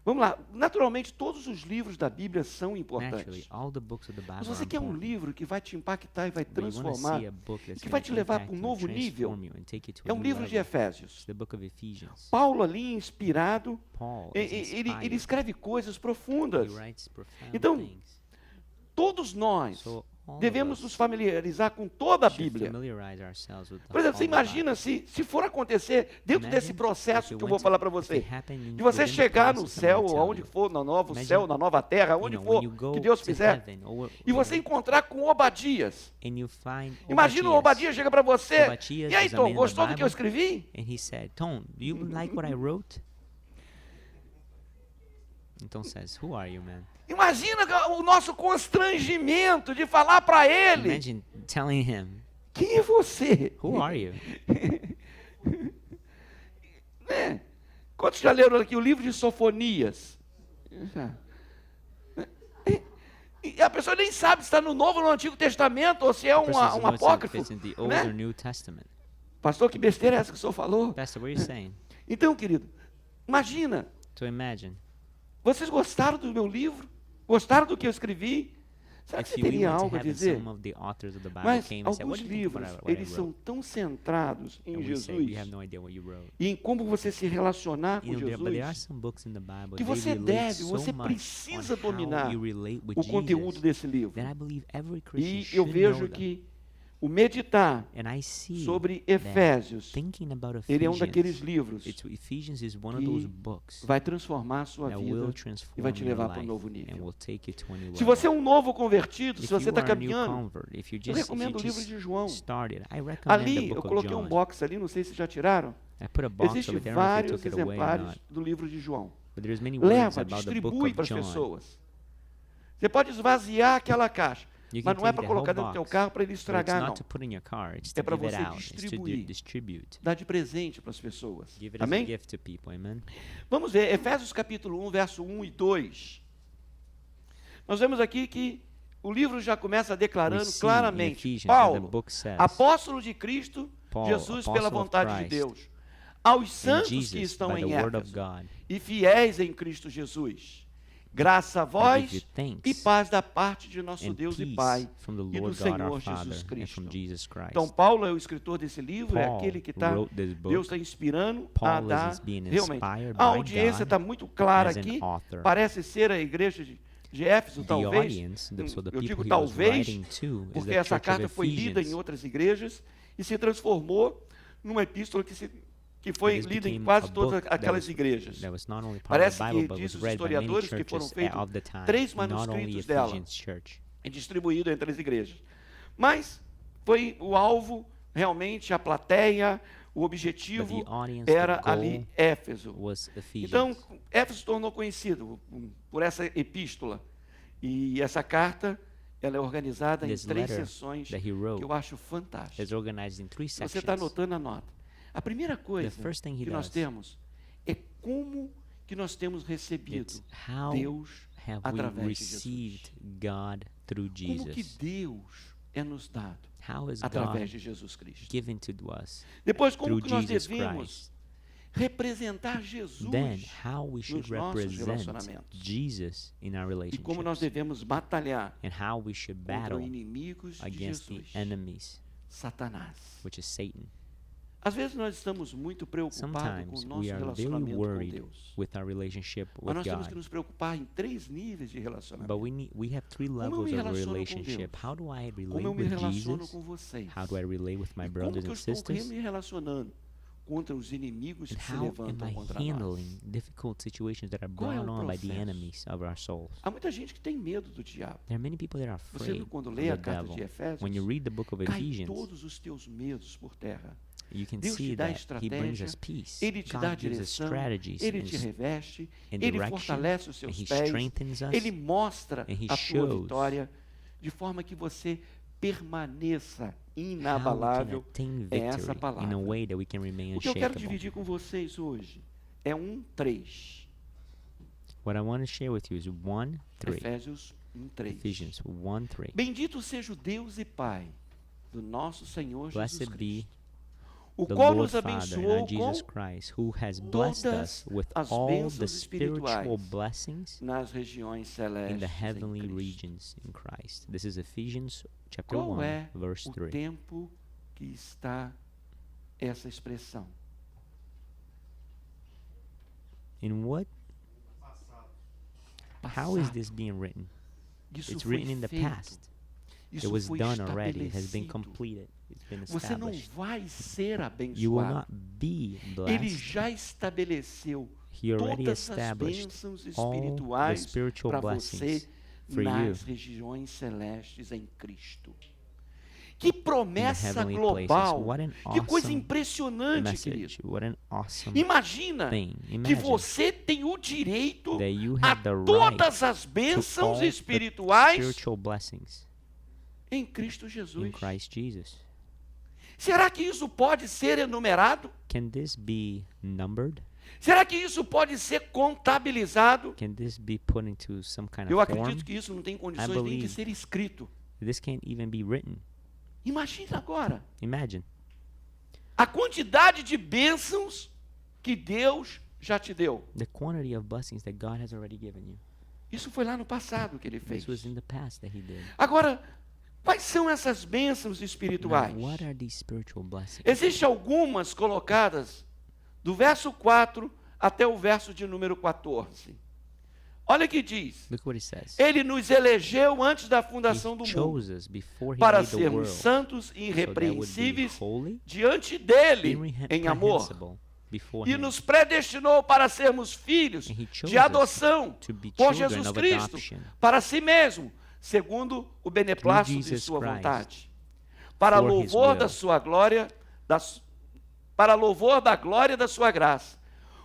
Vamos lá. Naturalmente, todos os livros da Bíblia são Naturally, importantes. all the books of the Bible Mas are você quer um important. livro que vai te impactar e vai But you wanna transformar, see a book that's que vai gonna te levar impact para um you, novo nível? transform you, and take you to É a um new livro de level. Efésios. It's the book of Ephesians. Paulo ali, inspirado, Paul is ele inspired. escreve coisas He profundas. writes profound Então, things. Todos nós So all devemos of nos us familiarizar com toda a should Bíblia. familiarize ourselves with Por exemplo, você all the Bible. imagina se for acontecer dentro desse Imagine processo if it que eu vou went falar to- para if você, it happened de você within the chegar no process, I'm céu, gonna ou tell aonde you. for, no novo Imagine, céu, na nova terra, You onde know, for, when you go que Deus to fizer, heaven, or, e você encontrar com Obadias. and you find Imagina o Obadias chega para você, Obadias e aí, is a Tom, man in the gostou do que eu Bible. escrevi? And he said, Tom, do you like what I wrote? And Tom says, who are you, man? Imagina o nosso constrangimento de falar para ele, Imagine telling him, quem é você? who are you? Né? Quantos já leram aqui o livro de Sofonias? E a pessoa nem sabe se está no Novo ou no Antigo Testamento, ou se é The person doesn't um know if apócrifo. it's in the Old Né? or New Testament. Pastor, que besteira é essa que o senhor falou? Pastor, what are you saying? Então, querido, imagina, So imagine, vocês gostaram do meu livro? Gostaram do que eu escrevi? Será que if você we teria went to algo a heaven, dizer? some of the authors of the Bible Mas came and said, alguns what do you think livros, about what I eles são wrote? tão centrados em And we say, we Jesus have no idea what you wrote. e em como você se relacionar com You know, but there are Jesus, some books in the Bible, que they você relate deve, so você much precisa on how dominar you relate with o conteúdo Jesus, desse livro. that I believe every Christian E should eu know vejo them. que o meditar And I see sobre that Efésios, thinking about ele é um Ephesians, daqueles livros Ephesians is one of que those books vai transformar a sua that vida will e transform vai te your levar para um life novo and nível. will take you to a new Se você é level. um novo convertido, se If você you está are a new caminhando, convert, if you eu just recomendo o livro de João. started, I recommend Ali the eu book of coloquei um John. box ali, não sei se já tiraram. I put a box Existem over there, I don't know if vários they took it away or exemplares not. do livro de João. But there's many words Leva, about the book distribui of para as John. pessoas. Você pode esvaziar aquela caixa, You mas can não é take para the colocar whole dentro do teu box, carro para ele but it's estragar, not não. to put in your car, it's É to para give it você out, it's to distribuir. distribute. Dá de presente para as pessoas. Give it as a Amém? gift to people, amen? Vamos ver, Efésios capítulo 1, verso 1 e 2. Nós vemos aqui que o livro já começa We declarando see in claramente, Ephesians that the Paulo, book says, apóstolo de Cristo, Paul, Jesus apostle pela of vontade de Christ, Deus, aos in santos que Jesus, estão by em the word of Éfeso God, e fiéis em Cristo Jesus. Graça a I give vós you e thanks paz da parte de nosso and Deus e peace Pai from the e do Lord God Senhor our Jesus Father and Cristo. from Jesus Christ. Então, Paulo é o escritor desse livro, é Paul aquele que está, wrote this book. Deus está inspirando a Paul dar, is being realmente. inspired A by audiência God está muito clara as an aqui, author. parece ser a igreja de Éfeso, The talvez. audience, so the Eu people digo he was talvez, writing to is porque the essa church carta of foi lida em Ephesians. outras igrejas e se transformou numa epístola que foi This lida em became quase a todas book that aquelas was- igrejas. That was not only part Parece of the Bible, que but diz was os read by many historiadores que foram churches feitos of the time, 3 not only manuscritos dela. Ephesians Church. É distribuído entre as igrejas. Mas foi o alvo, realmente, a plateia, o objetivo But the audience, era the goal ali Éfeso. was Ephesians. Então, Éfeso se tornou conhecido por essa epístola. E essa carta, ela é organizada em This 3 letter sessões that he que wrote eu acho fantástico. is organized in 3 Se você sections. está anotando, anota. A primeira coisa first thing he que nós does temos é como que nós temos recebido It's how Deus have we através de Jesus. received God through Como que Jesus? Deus é nos dado How is através God de Jesus Cristo. given to us Depois, como through que nós Jesus devemos Christ? representar Jesus Then how we should nos nossos represent relacionamentos. Jesus in our E como nós relationships, devemos batalhar and how we should contra battle inimigos de against the Jesus, enemies, Satanás. which is Satan. Às vezes nós estamos muito preocupados com Sometimes o nosso we are very relacionamento com worried Deus. with our relationship Mas with nós temos que God. nos preocupar em 3 níveis de But relacionamento. we have 3 Como eu levels me of relaciono com relationship. Deus? How do I relate Como eu me with relaciono Jesus? com vocês? How do I relate with my E como brothers que eu and estou sisters? me relacionando contra os inimigos And que se how am levantam I contra nós? handling difficult situations that are Qual é brought o on by the processo? enemies of our souls? Há muita gente que tem medo do diabo. There are many people that are Você afraid quando of lê the a carta devil. de Efésios, When you read the book of cai Ephesians, todos os teus medos por terra. you can Deus te see dá that He brings estratégia, us peace. Ele te dá God gives us direção, strategies Ele and, te reveste, and Ele direction, fortalece os and seus He pés, strengthens us, Ele mostra and He a tua shows vitória, de forma que você permaneça how we can inabalável. attain é essa victory in a palavra. way that we can remain O que eu quero unshakable. dividir com vocês hoje é 1:3. What I want to share with you is 1:3. Efésios 1:3. Ephesians 1:3. Bendito seja o Deus e Pai do nosso Senhor Jesus Blessed be Cristo, o the qual Lord nos Father and abençoou our Jesus com Christ, who has blessed us todas with as all the bênçãos spiritual espirituais blessings nas regiões in celestes the em heavenly Cristo. regions in Christ. This is Ephesians chapter Qual 1, é verse o 3. tempo que está essa expressão? In what? How is Passado. this being written? Isso It's foi written in the feito. past. It Isso was foi done already. It has been estabelecido. completed. It's been Você não established. vai ser You will abençoado. not be Ele blessed. já estabeleceu He already todas as established bênçãos all the espirituais spiritual para você blessings for you nas regiões celestes em Cristo. Que in the promessa heavenly places. global! What an Que coisa awesome impressionante, querido. message. What an awesome Imagina thing. que Imagine você tem o direito that you a have the right todas as to all bênçãos the espirituais spiritual blessings em Cristo in Jesus. Christ Jesus. Será que isso pode ser enumerado? Can this be numbered? Será que isso pode ser contabilizado? Can this be put into some kind Eu of form? acredito que isso não tem condições nem de believe ser escrito. This can't even be written. Imagina agora Imagine a quantidade de bênçãos que Deus já te deu. the quantity of blessings that God has already given you. Isso foi lá no passado que ele fez. This was in the past that He did. Agora, quais são essas bênçãos Now, espirituais? what are these spiritual blessings? Existem algumas colocadas do verso 4 até o verso de número 14. Olha o que diz. Look what it says. Ele nos elegeu antes da fundação He do mundo chose us before He para made the sermos world, santos e so that would be irrepreensíveis holy, diante dele em amor. irreprehensible before E Him. nos predestinou para sermos filhos And He chose de us adoção to be por children Jesus of Cristo adoption para si mesmo, segundo o beneplácito de Jesus sua Christ, vontade, para for His louvor will. da sua glória, para louvor da glória da sua graça,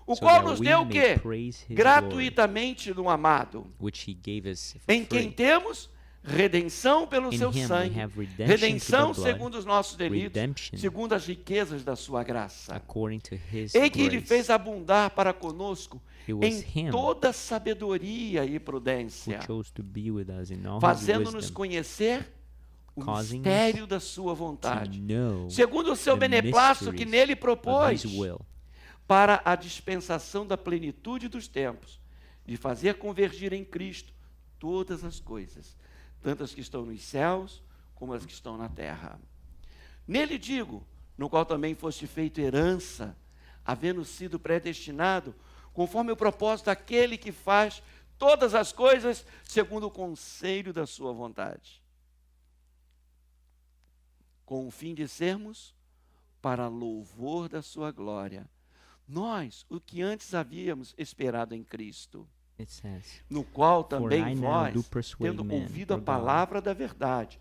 o so qual that nos we deu o may quê? praise His glory, Gratuitamente no amado, which He gave us for em quem free. temos redenção pelo In seu Him we sangue, have redemption redenção through the blood, segundo os nossos delitos, redemption segundo as riquezas da sua graça. according to His Em que ele grace. fez abundar para conosco It was em Him toda sabedoria e who prudência, chose to be with us in all His fazendo-nos wisdom, conhecer o causing mistério da sua to vontade, know segundo o seu the beneplácito que mysteries nele of propôs, His will, para a dispensação da plenitude dos tempos, de fazer convergir em Cristo todas as coisas, tanto as que estão nos céus como as que estão na terra. Nele digo, no qual também foste feito herança, havendo sido predestinado, conforme o propósito daquele que faz todas as coisas segundo o conselho da sua vontade, com o fim de sermos para louvor da sua glória. Nós, o que antes havíamos esperado em Cristo, it says, no qual For também I now do vós, persuade tendo men, ouvido a or God, palavra da verdade,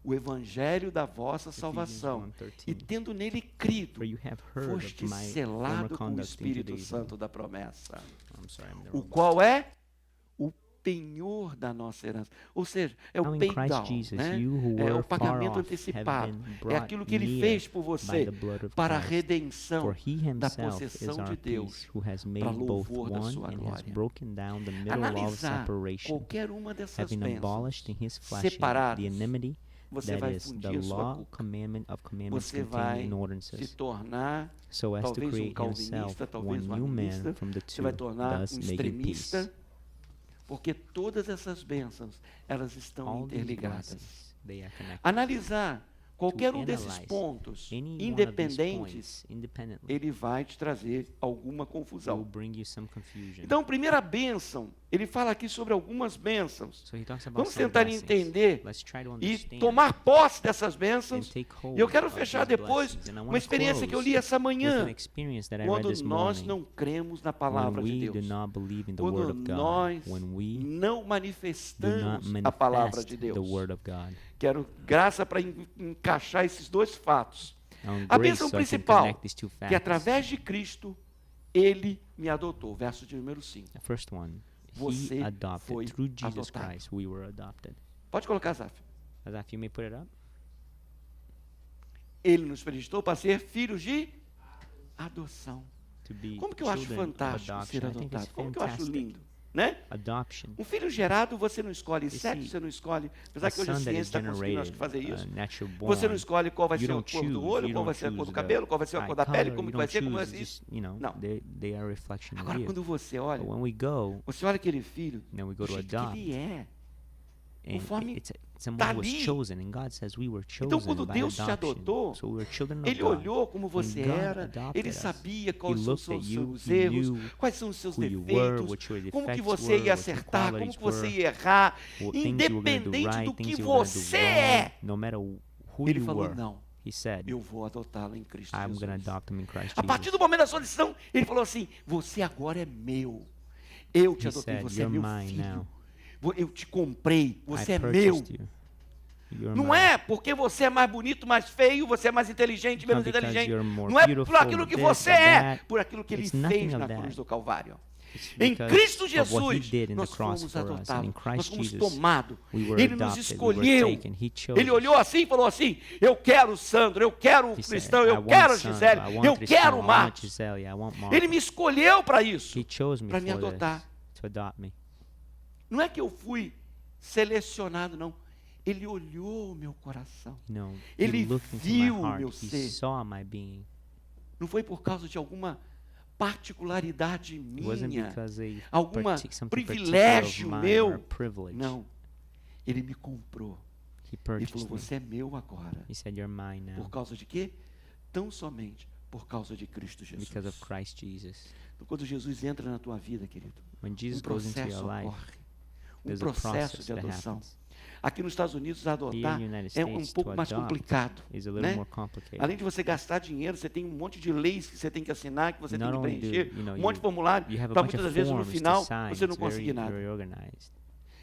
o evangelho da vossa Ephesians salvação, 1:13, e tendo nele crido, for you have heard of foste my former selado com o conduct in Espírito Judaism. Santo da promessa, I'm sorry, I'm the o wrong qual é o penhor da nossa herança. Ou seja, é Now o in pay Christ down, Jesus, né? you who É were o far pagamento off antecipado. have been É brought aquilo que ele near fez por by você the blood of para a Christ. redenção For He da Himself is possessão our de Deus, peace, who has para made both louvor da one sua and has glória. broken down the middle of Analisar separation, qualquer uma dessas having abolished in bênçãos His flesh separadas, the enmity você that vai is the fundir a sua law cuca. commandment of commandments Você contained vai in se ordinances, tornar so as to talvez create in yourself calvinista, talvez one new man humanista, from the você two, vai tornar thus making extremista, peace. porque todas essas bênçãos, elas estão All these interligadas. blessings, they are connected. Analisar qualquer um desses analyze pontos Any one of these independentes, points independently ele vai te trazer alguma will confusão. bring you some confusion. Então, primeira bênção, ele fala aqui sobre algumas bênçãos. So he talks about Vamos some tentar blessings. entender Let's try to e understand tomar posse dessas and bênçãos. take hold E eu quero of fechar these depois blessings. And I uma wanna experiência que eu close li essa with an manhã, experience that I read quando this nós morning. não cremos na When palavra de we do Deus. not believe in the Quando Word of God, nós when we não do not manifestamos a palavra manifest de the Deus. Word of God. Quero graça para encaixar esses dois fatos. On A grace, bênção so I can principal, connect these two que facts. através de Cristo, Ele me adotou. Verso de número 5. The first one, Você He adopted. foi Through Jesus adotado. Christ, we were adopted. Pode colocar, Zaf. Azaf, you may put it up. Ele nos predestinou para ser filhos de adoção. To be Como que eu acho children of fantástico adoption. ser I think it's adotado? Como que eu acho fantastic lindo, né? Adoption. Um filho gerado você não escolhe, see, sexo você não escolhe, apesar A que hoje a son that ciência is está conseguindo acho que fazer generated, isso. natural Você não born, escolhe qual vai you ser a don't cor do choose, olho, you qual vai don't ser a cor do choose cabelo, qual vai ser a eye cor da pele, color, como you que vai don't ser, como vai choose, ser isso. just, you know, Não. they are a reflection of Agora, you. quando você olha, But when we go, você olha aquele filho, then we do go to jeito que adopt, ele é. and conforme it's someone who was ali. chosen, and God says we were Então, chosen quando by Deus te adoption. adotou, So we were children of Ele God. olhou como você God era, adopted Ele us. sabia He quais são os looked at you, seus he erros, knew quais são os seus who you were, defeitos, what your como que defects você were, ia what your acertar, como qualities que você were, ia errar, what things you were going to do independente right, do things que you were going to do você wrong, é. no matter who Ele you falou, were. não, He said, eu vou adotá-lo em Cristo I'm going to Jesus. adopt him in Christ A partir Jesus. do momento da sua decisão, Ele falou assim, você agora é meu. Eu te He adotei, said, você é "You're meu mine filho. now. Eu te comprei, você I é meu. purchased you. You're Não mine. é porque você é mais bonito, mais feio, você é mais inteligente, menos Not because inteligente. you're more Não é beautiful, por aquilo que this você or é, that. por aquilo que Ele It's nothing fez of na that. cruz do Calvário. It's Em because Cristo of what he Jesus, did in the nós cross fomos for us. And in adotados, nós Christ fomos Jesus, tomados. we were Ele nos adopted, we were escolheu. taken. He chose Ele olhou assim e falou assim, eu quero o Sandro, eu quero o He said, Cristão, I eu want quero a Sandro, Gisele, I want eu Tristão, quero I o want Marcos. Gisele, I want Marcos. Ele me escolheu para isso, He chose me para me for this, adotar. to adopt me. Não é que eu fui selecionado, não. Ele olhou o meu coração. No, Ele he looked into viu my o heart. meu He ser. saw my being. Não foi por causa de alguma particularidade It wasn't minha, because alguma something privilégio particular of mine or meu. privilege. Não. Ele me comprou. He Ele purchased falou, me. você é meu agora. He said, "You're mine Por now, causa de quê? Tão somente por causa de Cristo Jesus. because of Christ Jesus." Então, quando Jesus entra na tua vida, querido, When Jesus um goes into processo your life, ocorre. Um there's a processo process de that adoção. happens. Aqui nos Estados Unidos, Here adotar in the United é um States, pouco to mais adopt complicado. is a little né? more complicated. Além de você gastar dinheiro, você tem um monte de leis que você tem que assinar, que você tem Not que only do, preencher, you know, um monte de you formulário, have a para bunch muitas of vezes no forms to final sign. você não It's conseguir nada. very organized.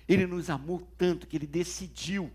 Ele nos amou tanto que ele decidiu.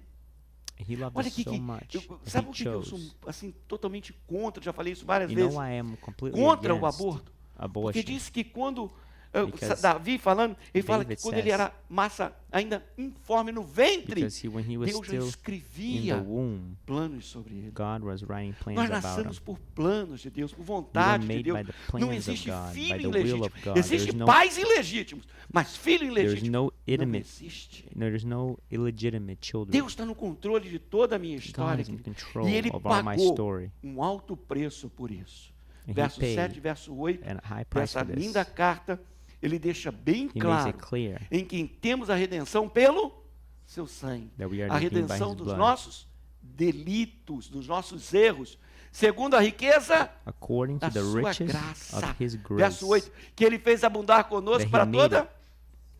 He loved Olha us aqui, so much. sabe He o que eu sou chose. assim, totalmente contra? Já falei isso várias You vezes. know, I am completely Contra o against aborto. Porque abortion. diz que quando Because Davi falando, ele fala que David quando ele says- era massa ainda informe no ventre, Because when he was Deus já still in the escrevia womb, planos sobre ele. God was writing plans Nós about nascemos him. por planos de Deus, por We were vontade de made Deus. by the Não plans of existe God, by filho the will ilegítimo. of God. Existe There's no, pais ilegítimos, mas filho there's ilegítimo no não illegitimate, existe. there's no illegitimate children. Deus está no controle de toda a minha God história, is in querido. control E Ele of all my pagou story. um alto preço por isso. And he Verso paid 7, verso 8, a high price dessa for this. linda carta, ele deixa bem He makes claro it clear em quem temos a redenção pelo seu sangue. that we are A redeemed by redenção his dos blood, nossos delitos, dos nossos erros, segundo a riqueza according da to the sua riches graça. of his grace, Verso 8, que ele fez abundar conosco that para he made toda. it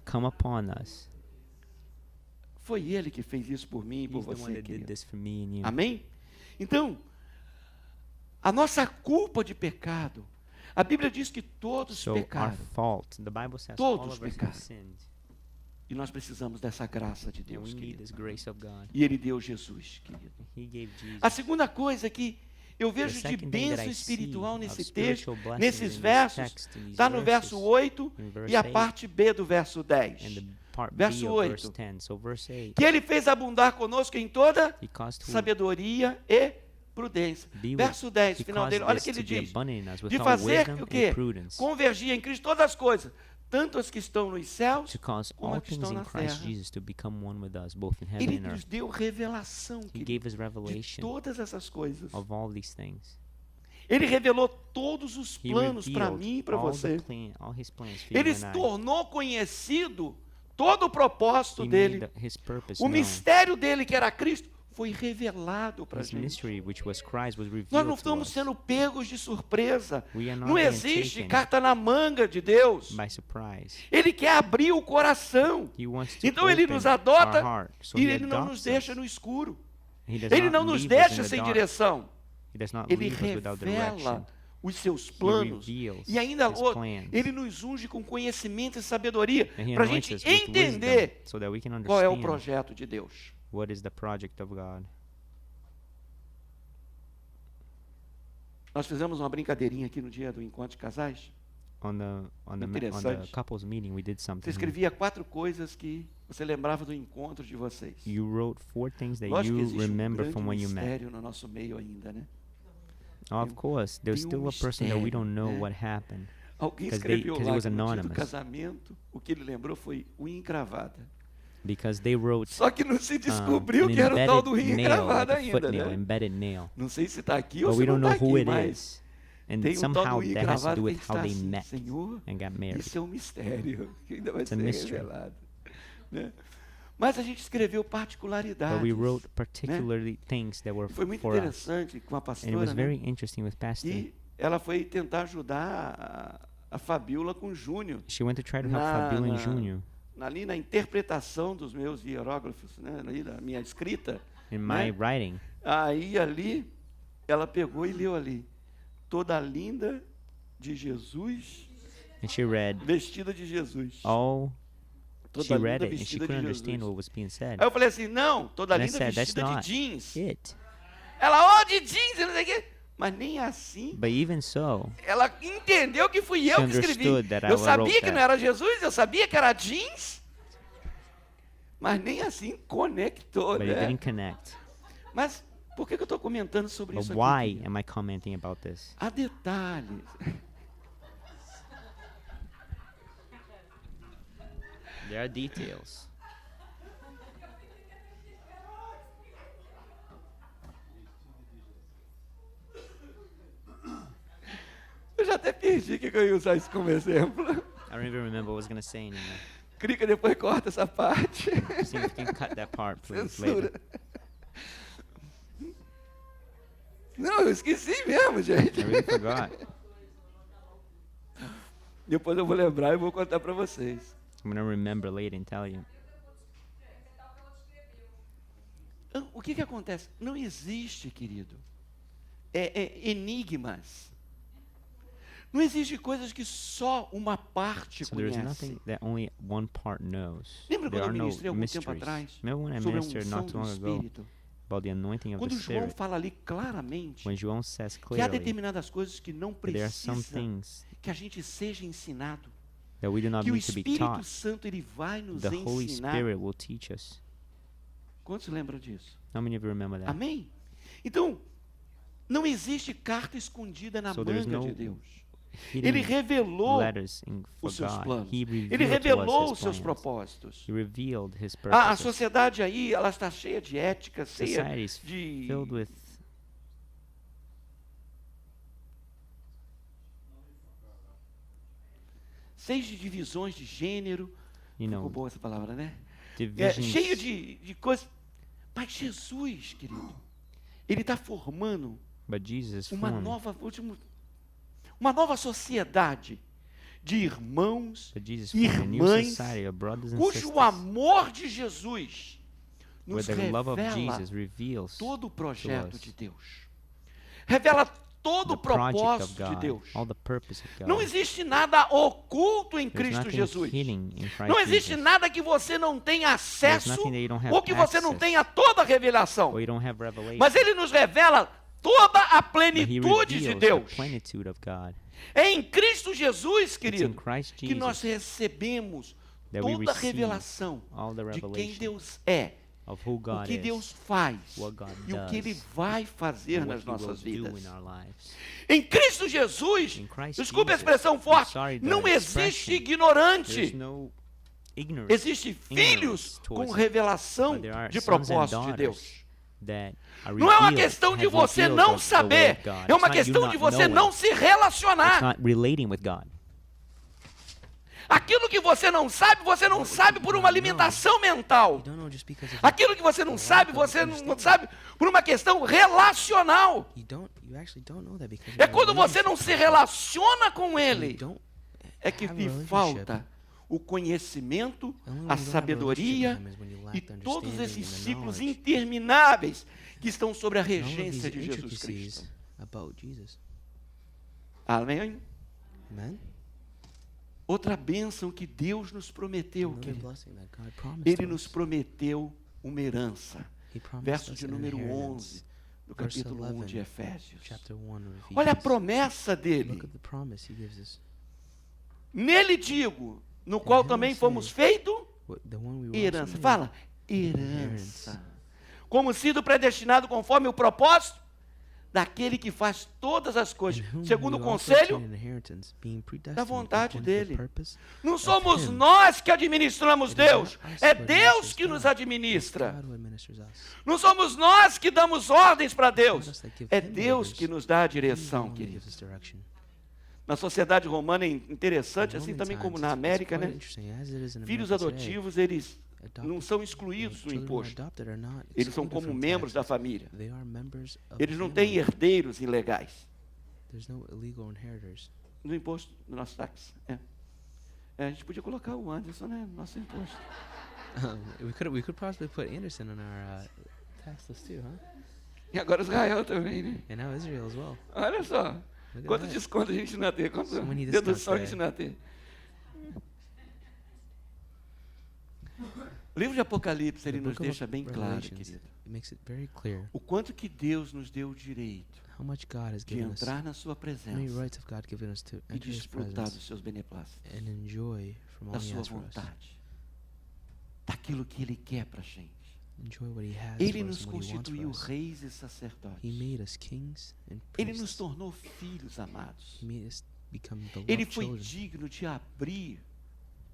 come upon us. Foi ele que fez isso por mim e por He's the one você, that did querido. this for me and you. Amém? Então, a nossa culpa de pecado, a Bíblia diz que todos So our pecaram. fault, the Bible says Todos all of us have pecaram. sinned, E nós precisamos dessa graça de and Deus, we need querido. this grace of God. E ele deu Jesus, querido. He gave Jesus. A segunda coisa que eu The vejo de second thing that bênção I espiritual see nesse of texto, spiritual blessings nesses in this versos, text, in these está no verso verses, 8 in verse e a 8, parte B do verso and 10. the part Verso B of 8. verse 10. So verse 8, Que ele fez abundar conosco em toda he caused to sabedoria e prudência. be with, Verso 10, he final caused dele, olha o this que ele to be diz. abundant in us with De all fazer wisdom o quê? and prudence, Convergir em Cristo todas as coisas, tanto as que estão nos céus, to cause como all as que things estão in na Christ terra. Jesus to become one with us, both in heaven Ele and nos earth. deu revelação, He querido, gave us de revelation todas essas coisas. of all these things. Ele revelou todos os He planos para revealed mim e para all você. the plan, all his plans for you Ele and I. tornou conhecido todo o propósito He dele. made his purpose O known. mistério dele, que era Cristo, foi revelado para a His gente. ministry, which was Christ, was revealed Nós não to estamos us sendo pegos de surpresa. We are not Não being existe taken carta na manga de Deus. by surprise. Ele quer abrir o coração. He wants to Então ele open nos adota our heart, so e he ele não nos adopts deixa us. no escuro. He does Ele not não nos leave us in deixa the sem dark. direção. He does not Ele leave us without direction. revela os seus He planos. reveals E ainda his outro, plans. ele nos unge com conhecimento e sabedoria And he para a anoints gente us with entender wisdom so that we can qual é o understand projeto de Deus. what is the project of God. Nós fizemos uma brincadeirinha aqui no dia do encontro de casais. On the Interessante. couples meeting, we did Você something. escrevia 4 coisas que você lembrava do encontro de vocês. You wrote 4 things that Lógico que you existe remember grande from when you met. mistério no nosso meio ainda, né? Of course, there's tem still a person that we don't know mistério, né? what happened. Alguém 'Cause escreveu it lá was que no dia do anonymous. casamento, o que ele lembrou foi unha encravada. Because they wrote Só que não se descobriu an que era o tal do embedded unha nail, encravada like a ainda, footnail, né? embedded nail. Não sei se está aqui ou But se we não don't está know who aqui, it mas is. And tem um tal do somehow unha that has to encravada do que with está how they assim, met Senhor, and got married. isso é um mistério, que ainda vai It's a ser mystery. revelado. Né? Mas a gente escreveu But particularidades. we wrote particularly things that were Foi muito for us. interessante com a And it pastora, was né? very interesting with Pastor. E ela foi tentar ajudar a Fabiola com o Júnior. She went to try to help Na- Fabiola and na- Junior Ali na interpretação dos meus hieróglifos, né? Ali na minha escrita. in my né? writing. Aí ali, ela pegou e leu ali. Toda linda de Jesus, And she read vestida de Jesus. all. Toda She linda read it and she vestida de couldn't Jesus. understand what was being said. Aí eu falei assim, não, toda And I linda said, that's vestida de not jeans. it. Ela, de jeans, eu não sei o quê. Mas nem assim, But even so, ela entendeu que fui eu She que escrevi. understood that I Eu wrote sabia que that. não era Jesus, eu sabia que era jeans. Mas nem assim conectou, but it né? didn't connect. Mas por que eu estou comentando sobre But isso why aqui? am I commenting about this? Há detalhes. There are details. Eu já até perdi que eu ia usar isso como exemplo. I don't even remember what I was going to say anymore. Clica depois corta essa parte. See if you can cut that part, please, Censura. later. Não, eu esqueci mesmo, gente. I really forgot. Depois eu vou lembrar e vou contar para vocês. I'm going to remember later and tell you. O que acontece? Não existe, querido, enigmas. Não existe coisas que só uma parte So there's conhece. nothing that only one part knows. Lembra There quando are eu no ministrei algum tempo mysteries. atrás Remember when I sobre a ministered unção not do too long ago Espírito? about the anointing of the Quando João Spirit? fala ali claramente When João says que há clearly determinadas coisas que não that there are some precisa things que a gente seja ensinado, that we do not que o need to be Espírito taught, Santo ele vai nos the Holy ensinar. Spirit will teach us. Quantos lembram disso? How many of you remember that? Amém? Então, não existe carta escondida na So there's manga no de Deus. Ele Hidden revelou letters for os seus God. planos. He Ele revealed to revelou us os his seus plans. propósitos. He revealed his A purposes. sociedade aí, ela está cheia de ética, cheia Society is de filled with divisões de gênero. you Ficou know, boa essa palavra, né? divisions. Cheio de coisas. Mas Jesus, querido, ele está formando But Jesus is uma formed. nova sociedade de irmãos, But Jesus formed a new irmãs, society of brothers and cujo sisters, amor de Jesus nos where the love of revela Jesus reveals todo o projeto us de Deus. Revela todo the o project of propósito de God, Deus. all the purpose of God. Não existe nada oculto em There's Cristo nothing Jesus. hidden in Christ Não existe Jesus. nada que você não tenha acesso nothing that you don't have ou que você não access. tenha toda a revelação. Or you don't have revelation. Mas ele nos revela toda a But he plenitude de reveals Deus. the plenitude of God. É em Cristo Jesus, It's in querido, Christ que nós Jesus recebemos that we toda a receive revelação all the de quem revelation Deus é, of who o God que is, Deus faz what God e o que Ele does, vai fazer and nas what he will nossas do vidas. in our lives. Em Cristo Jesus, In Christ desculpe a Jesus, expressão I'm forte, sorry, the não existe expression, There's ignorante. no ignorance, Existe filhos com towards it. revelação But there are de sons and propósito de daughters Deus. that are Não é uma revealed, questão de have você revealed não the saber, way of God. é It's uma not you questão not de você knowing. não se It's relacionar. not relating with God. Aquilo que você não sabe por uma alimentação mental. You don't know just because of Aquilo que você não sabe por uma questão relacional. you actually don't know that because of É your quando você não relationship. se relaciona com You Ele, don't é que have a lhe relationship. falta o conhecimento, The only way a you don't have a sabedoria relationship with him is when you lack e the todos understanding esses and the ciclos knowledge. intermináveis que estão sobre a And all of regência these de Jesus intricacies Cristo. about Jesus. Amém? Amen? Outra bênção que Deus nos prometeu, Another querido. blessing that God promised Ele us. nos prometeu uma herança. He promised Verso us de an número inheritance. 11 do Verse capítulo 1 de 11, Efésios. Chapter 1 of Ephesians. Olha a promessa Look dele. at the promise he gives us. Nele digo, no qual também fomos feitos The one we were also herança. made. Fala, herança. Como sido predestinado conforme o propósito daquele que faz todas as coisas, in whom segundo we o also conselho obtain an inheritance, being predestined da vontade according to the dele. purpose Não of somos him. nós que administramos It is Deus, not us é who Deus administers que nos God, administra. it's God who administers us. Não somos nós que damos ordens para It's not Deus, us that give é him Deus orders. que nos dá a He's the direção, one that querido. gives us direction. Na sociedade romana é In interessante, assim Roman também como times, na it's América, quite né? interesting, as it is in Filhos America today. adotivos, eles não Adopted são excluídos do children who are imposto. adopted are not Eles são excluded como from membros da taxes. família. They are members of Eles the não têm family. herdeiros ilegais There's no illegal inheritors. no imposto do nosso táxi. A gente podia colocar o Anderson, né? No nosso imposto. We could possibly put Anderson on our tax list too, huh? E agora Israel também, né? And now Israel as well. Olha só. Look at Quanto that. desconto a gente não ia ter? Quanto So many dedução a discounts gente não ia ter? O livro de Apocalipse, ele The nos book of deixa bem claro, Revelations, querido, it makes it very clear o quanto que Deus nos deu o direito how much God has de given us, entrar na sua how many presença rights of God given us to e enter His desfrutar dos presence seus beneplácitos, and enjoy from all da He sua has for us. vontade, daquilo que Ele quer para a gente. Enjoy what He has Ele for nos us and what He wants for constituiu us. reis e He sacerdotes. made us kings and Ele nos priests. tornou filhos amados. He made us become Ele beloved foi children. digno de abrir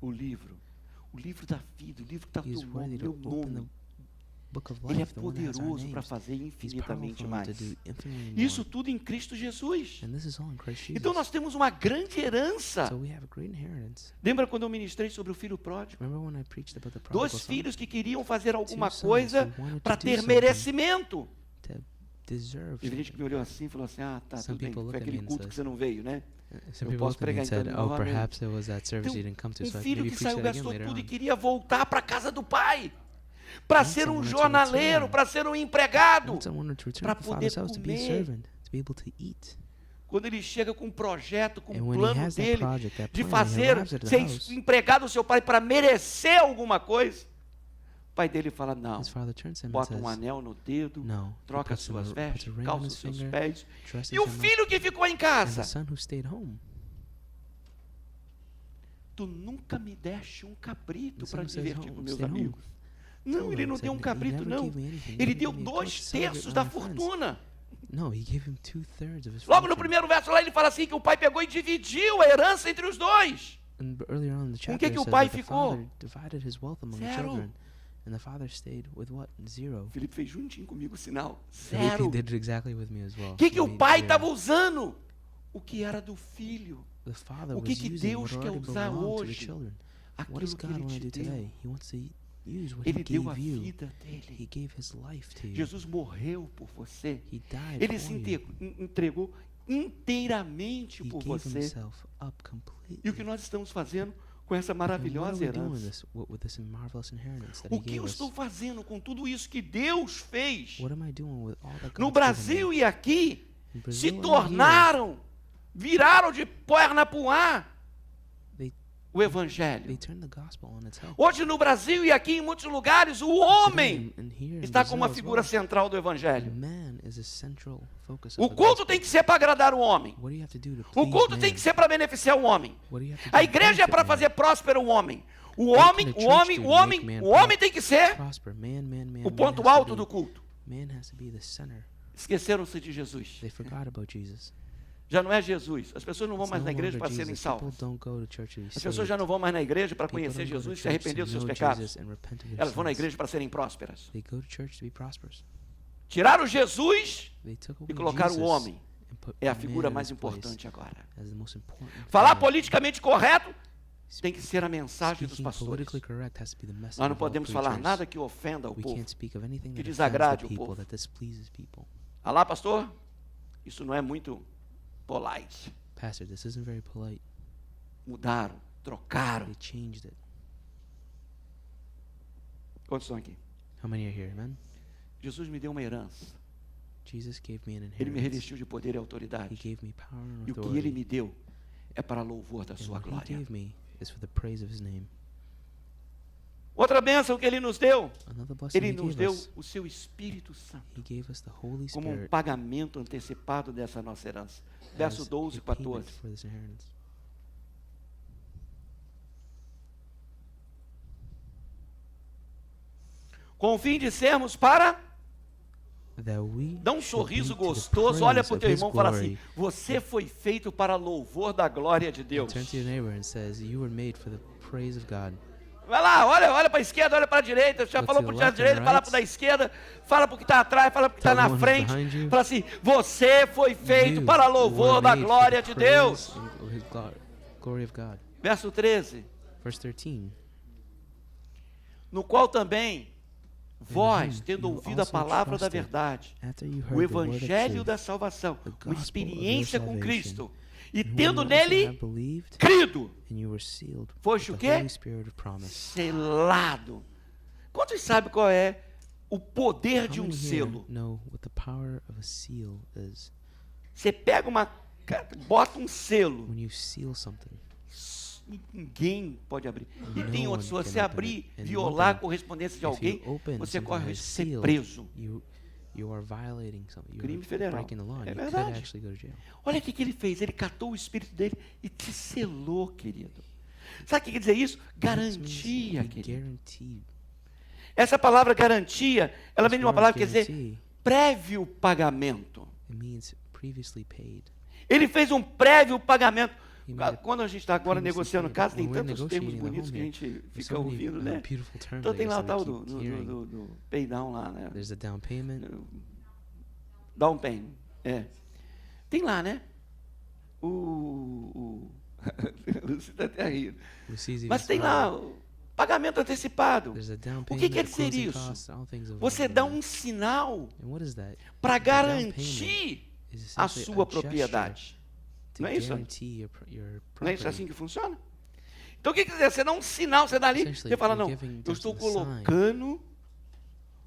o livro da vida, o livro que está He is teu nome, worthy meu to open nome. the book of Ele é life, the one that has our poderoso para names. fazer He's infinitamente powerful mais. to do infinitely more. Isso tudo em Cristo Jesus. And this is all in Christ Jesus. Então nós temos uma grande herança. So we have a great inheritance. Lembra quando eu ministrei sobre o filho pródigo? Remember when I preached about the prodigal Dois son? filhos que queriam fazer alguma sons coisa who wanted to para do ter something. merecimento. To deserve Teve gente que me olhou assim e falou assim, tá, Some tudo bem, people foi look at aquele me and culto says- que você não veio, né? Some Eu people posso looked at me pregar and então said, de oh, novo, amém. perhaps it was that service Então, you didn't come to, um so I filho maybe que preach saiu, that again gastou later tudo e on. queria voltar para a casa do pai. Para Want ser um someone to jornaleiro, return. para ser um empregado. Want someone to return Pra to the Father's poder house to be a comer. servant, to be able to eat. Quando ele chega com um projeto, com And um when he plano has that dele project, that de plan, he fazer, arrives at the ser house. empregado do seu pai para merecer alguma coisa, o pai dele fala, não, His father turns to him and bota um says, anel no dedo, no. He troca puts suas puts a vestes, ring on calça his os seus finger, pés. dresses E o him up, filho que ficou em and the casa, son who stayed home. tu nunca me deste um cabrito The para son says, divertir com "Oh, meus stay home." amigos. Não, ele não Said, deu um "You cabrito, never não. gave me anything. You Ele never deu gave me a goat to 2/3 celebrate da with my friends." fortuna. No, he gave him 2/3 of his Logo no fortune. primeiro verso lá ele fala assim que o pai pegou e dividiu a herança entre os dois. And earlier on in the Com chapter, que it o says pai that the ficou? father divided his wealth among the Zero. children, and the father stayed with what? Zero. Felipe fez juntinho comigo o sinal. Felipe Zero. did it exactly with me as well. O que He o made pai zero. estava usando? O que era do filho. The father O que was que using Deus what quer already usar belonged to the hoje? children. What Aquilo does que God ele want to te do today? deu. He wants to use what Ele he deu a gave you. vida He dele. gave his life to you. Jesus morreu por você. He died Ele for se you. entregou inteiramente He por gave você. himself up completely. E o que nós estamos fazendo com essa And what are maravilhosa we doing herança? with this marvelous inheritance that O he que gave eu us? estou fazendo com tudo isso que Deus fez? What am I doing with all that No God's given Brasil me? e aqui, In se Brazil and here, tornaram, viraram de perna para o ar They- o Evangelho. They turned the gospel on its head. Hoje no Brasil e aqui em muitos lugares, o homem Today, and here in está como uma Brazil as figura well, central do Evangelho. man is a central focus O of the culto gospel. tem que ser para agradar o homem. What do you have to do to O please culto man? tem que ser para beneficiar o homem. What do you have to do A to igreja é benefit para man? fazer próspero o homem. O What homem, can the o church homem, do o to homem, make man o homem tem que ser prosper? Man o ponto has to alto be- do culto. Man has to be the center. Esqueceram-se de Jesus. They forgot about Jesus. Já não é Jesus. As pessoas não vão It's mais no na igreja longer para serem Jesus. salvas. People don't go to church to be As pessoas saved. já não vão mais na igreja para People conhecer don't go to Jesus e se church arrepender to dos seus know pecados. Jesus and repent of their Elas vão na sins. igreja para serem prósperas. They go to church to be prosperous. Tiraram Jesus They took e away colocaram o Jesus homem. and put É a man figura in mais his place importante agora. as the most important Falar figure. politicamente correto tem que ser a mensagem dos Speaking pastores. politically correct has to be the message Nós não of all podemos falar preachers. nada que ofenda o We povo. can't speak of anything que that offends desagrade the o people, povo. that displeases people. Ah lá, pastor? Isso não é muito polite. Pastor, this isn't very polite. Mudaram, trocaram. They changed it. Quantos estão aqui? How many are here, man? Jesus me deu uma herança. Jesus gave me an Ele me inheritance. revestiu de poder e He autoridade. gave me power and E o que authority. ele me deu é para louvor da And sua what he glória. gave me is for the praise of his name. Outra bênção que ele nos deu, Another blessing ele he nos gave deu us. o seu Espírito Santo He gave us the Holy como um Spirit pagamento antecipado dessa nossa herança. Verso as 12 e a payment 14. for this inheritance. Com o fim de sermos para that we Dá um should lead sorriso to the gostoso, olha praise para o of teu His irmão e fala assim: glory. você foi feito para louvor da glória de And Deus. turn to your neighbor and says, you were made for the praise of God. Vai lá, olha para a esquerda, olha para a direita. Já Look falou to para the o left and direita, fala right. para a esquerda, fala para o que está atrás, fala para o que está Tell the na one who's frente. behind you. Fala assim: você foi feito You para were louvor da made for glória the de Deus. praise of His glory of God. Verso 13. Verse 13. No qual também vós, him tendo you ouvido a also palavra da trusted, verdade, After you o heard the word of evangelho truth, da salvação, the uma gospel of experiência your com salvation, Cristo, e in whom tendo you also nele have believed, crido, and you were sealed foste with o the quê? Holy Spirit of promise. Selado. Quantos sabem qual é o poder How de um many here selo? know what the power of a seal is? Você pega bota um selo, When you seal something, ninguém pode abrir. E No tem outro, one se can você open abrir, it. And violar a open, correspondência de if alguém, you open você something corre o that risco is de ser sealed, preso. you are violating something. Crime You're federal. breaking the law. É You could verdade. actually go to jail. Olha o que ele fez, ele catou o espírito dele e te selou, querido. Sabe o que quer dizer isso? This means Garantia, he querido. guaranteed. Essa palavra garantia, ela vem This de uma word palavra que quer dizer guarantee, prévio pagamento. it means previously paid. Ele fez um prévio pagamento. He made a Quando a gente está agora previously negociando paid. casa, tem When we're tantos termos negotiating the bonitos home que a here, gente there's fica so many, ouvindo, né? beautiful terms Então I tem guess lá that o we tal keep hearing. do pay down lá, né? There's a down payment. Down payment. É. Tem lá, né? O Lúcio está até rindo. Lucy's even Mas tem smiling. lá o pagamento antecipado. There's a down O payment, que quer a dizer closing isso? costs, all things of Você money. dá um sinal And what is that? para The down garantir Is a essentially sua a gesture propriedade. to Não é isso? guarantee your Não é isso property. assim que funciona? Então o que quer dizer? Você dá um sinal, você dá ali, Essentially, você fala, you're não, giving eu estou just a sign. colocando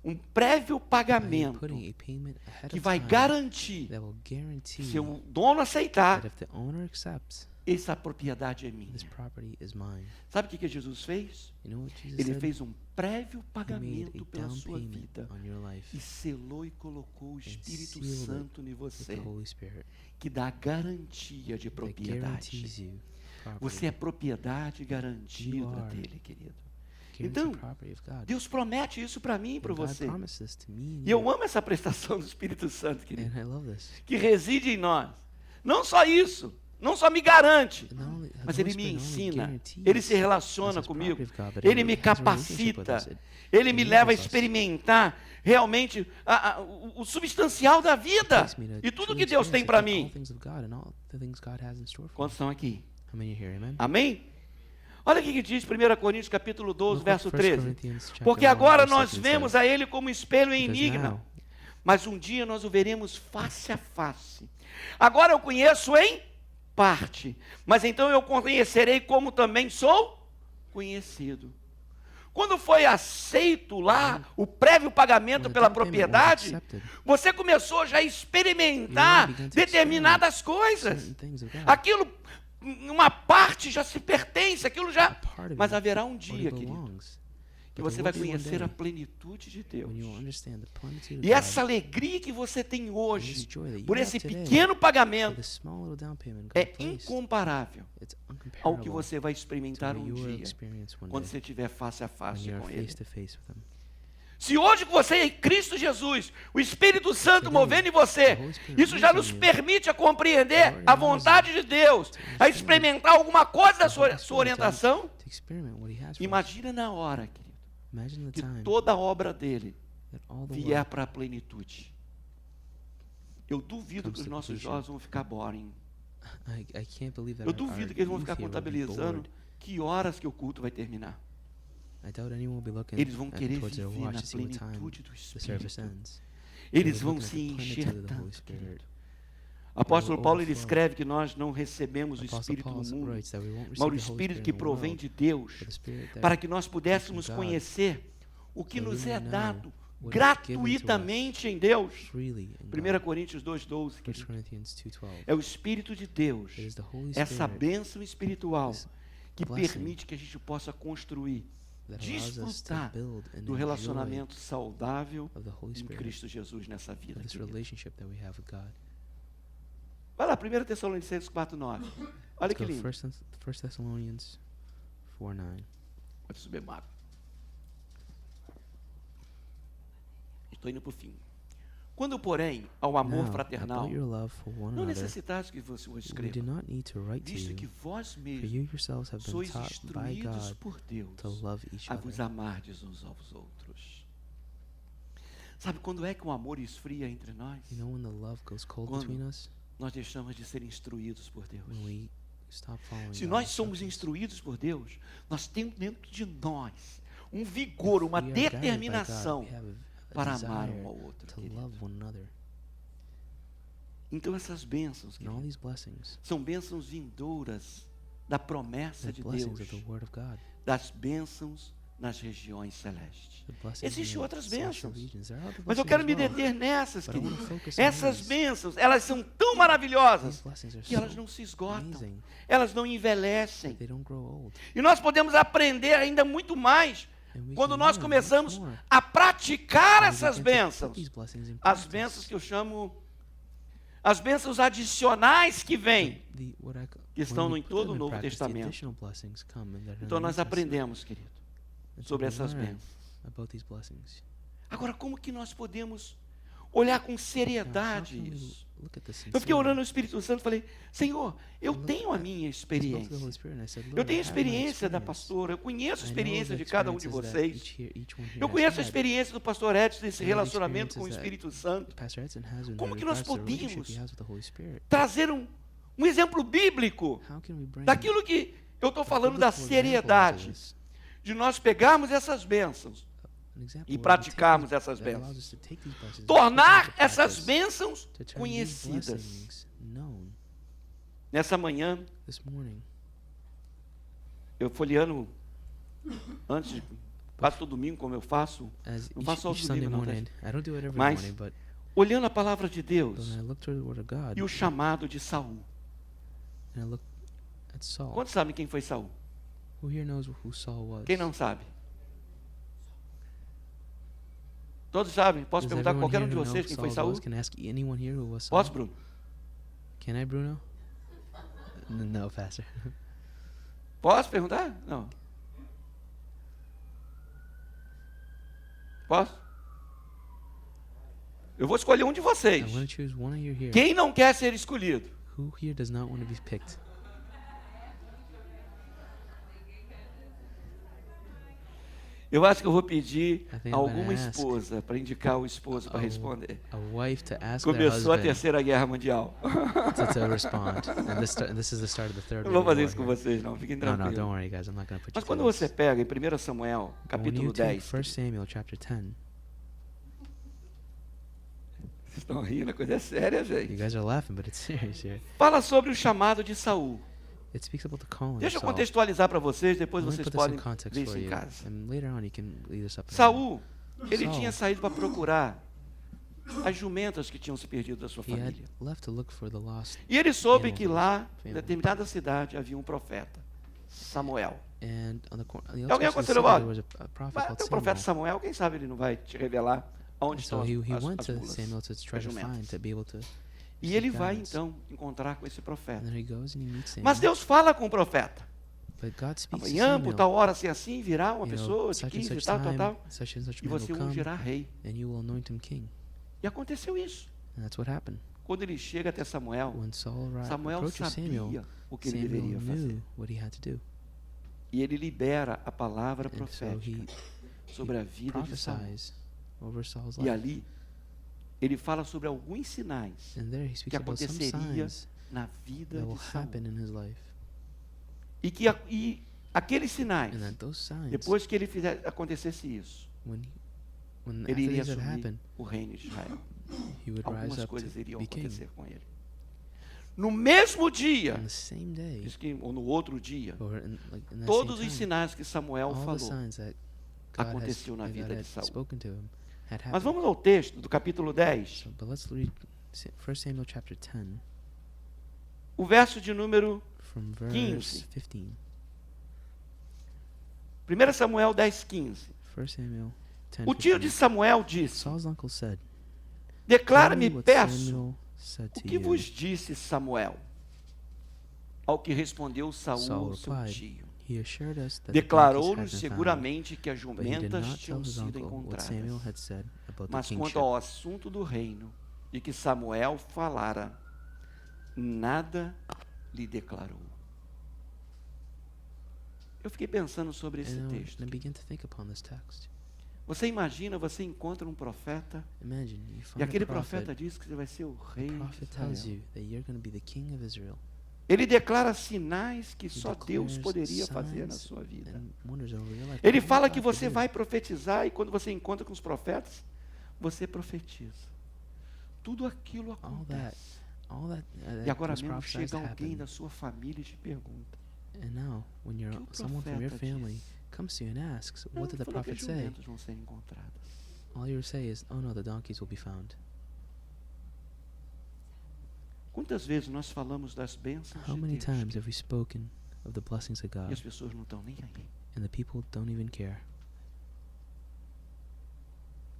um prévio By pagamento putting a payment ahead que of vai time garantir, that will guarantee se o dono aceitar, that if the owner accepts, essa propriedade é minha. this property is mine. Sabe o que Jesus fez? You know what Jesus Ele said? fez um prévio He made pagamento a pela down sua payment vida on your life e selou e colocou o Espírito sealed it Santo em with você, the Holy Spirit que dá garantia de that propriedade. guarantees you property. Você é propriedade garantida You are dele, querido. Guaranteed Então, property of God. Deus promete isso para mim e para And God você. promised this to me and E eu you. amo essa prestação do Espírito Santo, querido, And I love this. que reside em nós. Não só isso, não só me garante, Not only- the mas Holy ele me Spirit not only ensina, guarantees ele se us relaciona as comigo, property of God, but ele it me has a relationship with capacita, us. ele me leva a enables us. experimentar realmente o substancial da vida Takes me to e tudo truly que Deus tem experience para all mim. things of God and all the things God has in store for Quantos me. estão aqui? How many are here? Amen. Amém? Olha o que diz 1 Coríntios capítulo 12, Look what verso 1 13. Corinthians chapter Porque 1, agora verse nós 13 vemos says, a Ele como espelho e "Because enigma, now mas um dia nós o veremos face a face. Agora eu conheço em parte, mas então eu conhecerei como também sou conhecido." Quando foi aceito lá o prévio pagamento when the pela down payment was propriedade, accepted, você começou já a experimentar You began to determinadas coisas. certain things of God. Aquilo, uma parte já se pertence, aquilo A já. part of Mas it haverá um already dia, querido, belongs. que But você there vai will be one conhecer day a plenitude de Deus. when you will understand the plenitude of E God, essa alegria que você tem and this hoje, joy that you por have esse today, pequeno for pagamento, the small little down payment God é placed, incomparável it's ao uncomparable que você vai to experimentar what um you will dia, experience one quando day você estiver face a when face you are com Ele. face to face with Him. Se hoje que você é em Cristo Jesus, o Espírito Santo Today, movendo em você, the Holy Spirit isso já nos moves in you. permite a compreender Lord a allows vontade de Deus, a experimentar alguma coisa da The Holy sua Spirit orientação. to experiment what He has for us. Imagina na hora, querido, Imagine que the time toda a obra dele that all the vier work para a plenitude. Eu duvido comes que os to nossos completion. jovens vão ficar boring. I can't believe that Eu our duvido que eles vão youth ficar here will be contabilizando bored. que horas que o culto vai terminar. I doubt anyone will be looking Eles vão querer towards their viver watch na to see what time plenitude do the service Espírito. ends. Eles They're vão looking at se the encher plenitude of the Holy tanto, Spirit. querido. O apóstolo Paulo ele overflow. escreve que nós não recebemos o Apostle Espírito Paul do mundo, writes that we won't mas receive o the Holy Espírito Spirit que in the provém world, de Deus, but the Spirit that para que nós pudéssemos comes from God, conhecer o que so nos we é may know dado what is given to us gratuitamente em Deus. freely in 1 God. Coríntios 2,12, 1 querido. Corinthians 2:12. É o Espírito de Deus, It is the Holy essa Spirit bênção espiritual this que blessing permite que a gente possa construir, that allows us to desfrutar build and do enjoy relacionamento saudável of the Holy em Spirit, Cristo Jesus nessa vida. of this querido. relationship that we have with God. Vai lá, 1 Tessalonicenses 4,9. Olha Let's que go lindo. 1 Thessalonians 4:9. Pode subir água. Estou indo para o fim. Quando, porém, ao amor Now, fraternal, about your love for one não another, necessitais que você o we do escreva, not need to write to visto you, que vós for mesmos you yourselves have been sois taught by instruídos God por Deus to love each a vos other. amardes uns aos outros. Sabe quando é que o amor esfria entre nós? You know when the love goes cold Quando between us? Nós deixamos de ser instruídos por Deus. When we stop following Se God's nós somos instructions. instruídos por Deus, nós temos dentro de nós um vigor, uma We are guided by God. determinação We have a para amar desire um ao outro. to querido. love one another. Então essas bênçãos, And all querido, these blessings, são bênçãos vindouras da promessa the de blessings Deus, of the Word of God, das bênçãos nas regiões celestes. the blessings Existem in outras celestial bênçãos, regions. There are other mas eu blessings quero as me well, deter nessas, but I want to querido. focus on Essas these. bênçãos, elas são tão These maravilhosas blessings are que elas so não se esgotam, amazing elas não envelhecem. that they don't grow old. E nós podemos aprender ainda muito mais And we quando can nós learn começamos much more a praticar when we essas begin to put bênçãos. these blessings in As practice. bênçãos que eu chamo, as bênçãos adicionais que vêm, What I ca- que estão when we em put todo them o in Novo practice, the Testamento. additional blessings come and they're in the Então New nós Testament. aprendemos, querido, And so sobre we essas learn bênçãos. about these blessings. Agora, como que nós podemos olhar com Now, how seriedade can we isso? look at this Eu fiquei orando no sincerely? Espírito Santo e falei, Senhor, eu I tenho a looked minha I spoke to the Holy experiência. Spirit and I said, Eu Lord, tenho I have my experiência da experience. pastora, eu conheço a I know experiência the de cada um de experiences that vocês. each one here Eu has conheço a had. experiência do pastor Edson desse I know the relacionamento com o experiences Espírito Santo. Pastor Edson has in Como que regards nós to the relationship podemos he has with the Holy Spirit. Trazer um exemplo bíblico How can we bring daquilo que eu estou a falando da biblical example into seriedade, this? de nós pegarmos essas bênçãos, An example e where we take praticarmos these- essas that allows bênçãos. us to take these blessings and tornar put them into essas practice, bênçãos to turn these conhecidas. blessings known. Nessa manhã, This morning, eu folheando, antes de, quase todo domingo, como eu faço, as não faço só each aos Sunday domingos, não, morning, I don't do it every Mas, morning, but olhando a palavra de Deus when I look toward the Word of God e o chamado de Saul. and I look at Saul, Quantos sabem quem foi Saul? who here knows who Saul was? Quem não sabe? Todos sabem? Posso Does perguntar a everyone qualquer here um de who vocês knows quem foi Saul Saul? was? Can I ask anyone here who was Saul? Posso, Bruno? Can I, Bruno? No, Pastor. Posso perguntar? Não. Posso? Eu vou escolher um de I vocês. want to choose one of you here. Quem não quer ser escolhido? Who here does not want to be picked? Eu acho que eu vou pedir I think a I'm alguma gonna ask esposa para indicar o esposo para a- responder. A wife to ask their Começou a husband Terceira Guerra Mundial. to respond. And this is the start of the third Não vou World fazer War isso com here. vocês, não. Fiquem No, don't tranquilos. worry, guys. I'm not going to put you Mas quando through você this. pega em 1 Samuel, But when capítulo you take 10, 1 Samuel chapter 10, vocês estão rindo, a coisa é séria, you gente. guys are laughing, but it's serious here. Fala sobre o chamado de Saul. It speaks about the calling Deixa eu of Saul. contextualizar para vocês, depois Let me vocês put this in podem context ver for isso em you, casa. and later on you can lead us up. in Saul, ele Saul. tinha saído para procurar as jumentas que tinham se perdido da sua He had família. left to look for the lost, E ele soube Animals que lá, em family. determinada cidade, havia um profeta, Samuel. and on the Alguém outskirts of the aconselhou, city, olha, there was a prophet Mas called tem o profeta Samuel. Samuel, quem sabe ele não vai te revelar aonde And so estão he as went to mulas, Samuel to try as to jumentas. find, to be able to E ele seek vai guidance. então encontrar com esse And profeta. then he goes and he meets Samuel. Mas Deus fala com o profeta. But God speaks to Amanhã, por Samuel. tal hora, assim, virá uma You know, pessoa de such and 15 e such tal, time, tal. such and such E man você will o come, ungirá rei. and you will anoint him king. E aconteceu isso. And that's what happened. Quando ele chega até Samuel, When Saul Samuel approaches Samuel, sabia o que ele Samuel deveria fazer. knew what he had to do. E ele libera a palavra And so profética he sobre a vida de Saul. prophesies over Saul's E life. ali, ele fala sobre alguns sinais And there he speaks about some aconteceria signs na vida that will de Saul. happen in his life. E aqueles sinais, And that those signs, depois que ele acontecesse isso, when ele after iria these had assumir happened, o reino de Israel. he would rise Algumas up coisas to iriam be king. acontecer com ele. No mesmo dia, On the same day, diz que, ou no outro dia, or in that todos same os time, sinais que Samuel all the falou signs that God, aconteceu na that vida God de had Saul. spoken to him had Mas happened. vamos ao texto do capítulo 10, So, but let's read 1 Samuel chapter 10 o verso de número from verse 15. 15. 1 Samuel 10, 15. 1 Samuel 10, O tio 15. de Samuel disse: Saul's uncle said, Declara-me, "Tell me what peço, Samuel said o to que you." vos disse Samuel? Ao que respondeu Saul, Saul seu replied, tio. He assured us that the donkeys Declarou-nos had been found, seguramente que as but he did jumentas not tell tinham his sido uncle what Samuel encontradas. had said about the Mas quanto kingship. ao assunto do reino de que Samuel falara, nada lhe declarou. Eu fiquei pensando sobre esse And texto. I began to think upon this text. Você imagina, você encontra um profeta Imagine you e find aquele a prophet. profeta diz que você vai ser o The rei de prophet tells Israel. you that you're going to be the king of Israel. Ele declara sinais que He só Deus declares poderia fazer na signs sua vida. and wonders over your life. Ele Only fala God que could você do. vai profetizar e quando você encontra com os profetas, você profetiza. Tudo aquilo acontece. All that E agora was mesmo prophesied chega alguém happened. da sua família e te pergunta. And now, when O que you're o someone from your profeta family disse? comes to you and asks, Não, what did the falou que prophet as say? jumentas vão ser encontradas. All you say is, oh no, the donkeys will be found. Quantas vezes nós falamos das bênçãos How de many Deus times have we spoken of the blessings of e God as pessoas não estão nem aí? and the people don't even care?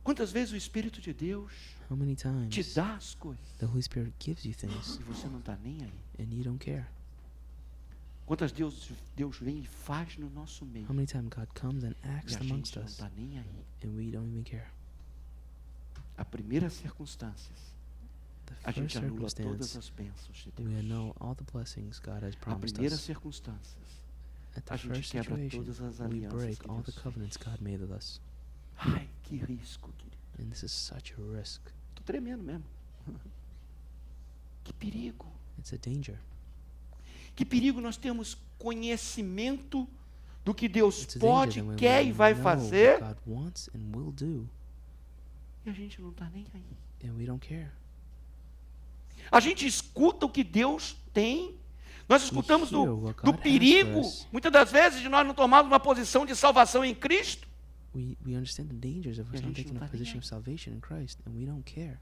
Quantas vezes o Espírito de Deus How many te times dá as coisas the Holy Spirit gives you things e você não está nem aí? and you don't care? Quantas Deus vem e faz no nosso meio How many times God comes and e acts a amongst gente não us está nem aí? and we don't even care? A primeira circunstância, The a first gente anula todas circumstance, as bênçãos de we Deus. annul all the blessings God has A promised primeira us. circunstância, At a the gente first quebra situation, todas as we alianças break que all the Deus covenants fez. God made with us. Ai, que risco, querido. And this is such a risk. Estou tremendo mesmo. Que perigo. It's a danger. Que perigo nós temos conhecimento do que Deus It's a pode, danger that when quer we e vai know fazer what God wants and will do, e a gente não está nem aí. and we don't care. A gente escuta o que Deus tem. Nós escutamos hear do, what do God has perigo, for us. muitas das vezes, de nós não tomarmos uma posição de salvação em Cristo. We understand the dangers of E a us not gente taking não a tá nem position aí. of salvation in Christ, and we don't care.